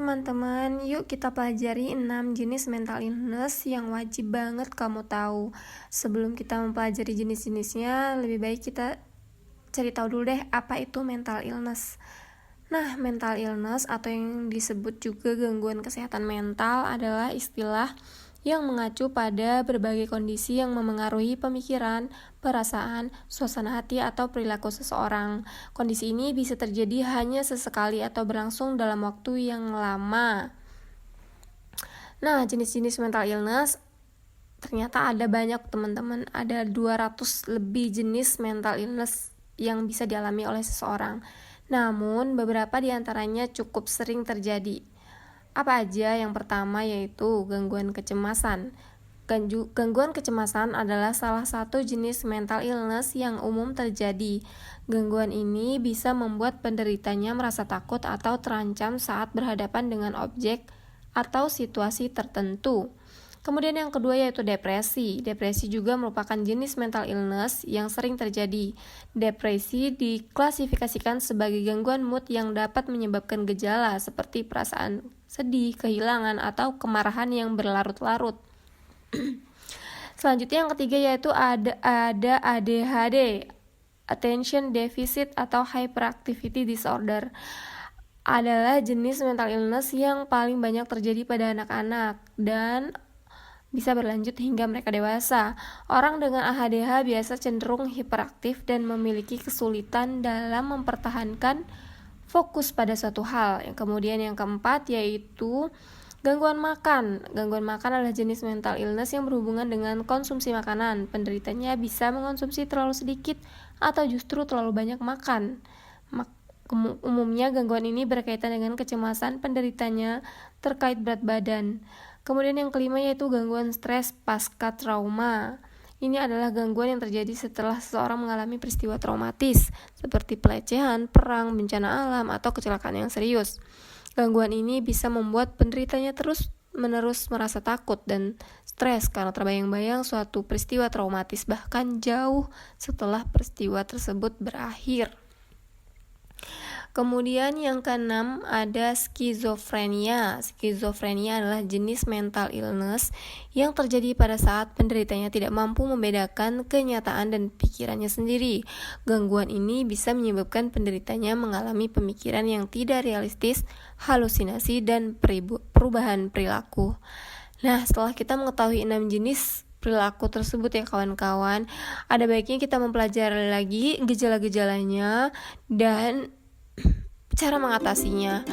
teman-teman, yuk kita pelajari 6 jenis mental illness yang wajib banget kamu tahu. Sebelum kita mempelajari jenis-jenisnya, lebih baik kita cari tahu dulu deh apa itu mental illness. Nah, mental illness atau yang disebut juga gangguan kesehatan mental adalah istilah yang mengacu pada berbagai kondisi yang memengaruhi pemikiran, perasaan, suasana hati, atau perilaku seseorang. Kondisi ini bisa terjadi hanya sesekali atau berlangsung dalam waktu yang lama. Nah, jenis-jenis mental illness ternyata ada banyak teman-teman. Ada 200 lebih jenis mental illness yang bisa dialami oleh seseorang. Namun, beberapa di antaranya cukup sering terjadi. Apa aja? Yang pertama yaitu gangguan kecemasan. Gangguan kecemasan adalah salah satu jenis mental illness yang umum terjadi. Gangguan ini bisa membuat penderitanya merasa takut atau terancam saat berhadapan dengan objek atau situasi tertentu. Kemudian yang kedua yaitu depresi. Depresi juga merupakan jenis mental illness yang sering terjadi. Depresi diklasifikasikan sebagai gangguan mood yang dapat menyebabkan gejala seperti perasaan sedih, kehilangan, atau kemarahan yang berlarut-larut. Selanjutnya yang ketiga yaitu ada ADHD, Attention Deficit atau Hyperactivity Disorder. Adalah jenis mental illness yang paling banyak terjadi pada anak-anak dan bisa berlanjut hingga mereka dewasa. Orang dengan ADHD biasa cenderung hiperaktif dan memiliki kesulitan dalam mempertahankan fokus pada suatu hal. Kemudian yang keempat yaitu gangguan makan. Gangguan makan adalah jenis mental illness yang berhubungan dengan konsumsi makanan. Penderitanya bisa mengonsumsi terlalu sedikit atau justru terlalu banyak makan. Umumnya gangguan ini berkaitan dengan kecemasan penderitanya terkait berat badan. Kemudian yang kelima yaitu gangguan stres pasca trauma. Ini adalah gangguan yang terjadi setelah seseorang mengalami peristiwa traumatis seperti pelecehan, perang, bencana alam, atau kecelakaan yang serius. Gangguan ini bisa membuat penderitanya terus-menerus merasa takut dan stres karena terbayang-bayang suatu peristiwa traumatis bahkan jauh setelah peristiwa tersebut berakhir. Kemudian yang keenam ada skizofrenia. Skizofrenia adalah jenis mental illness yang terjadi pada saat penderitanya tidak mampu membedakan kenyataan dan pikirannya sendiri. Gangguan ini bisa menyebabkan penderitanya mengalami pemikiran yang tidak realistis, halusinasi, dan perubahan perilaku. Nah, setelah kita mengetahui 6 jenis perilaku tersebut ya kawan-kawan, ada baiknya kita mempelajari lagi gejala-gejalanya dan cara mengatasinya.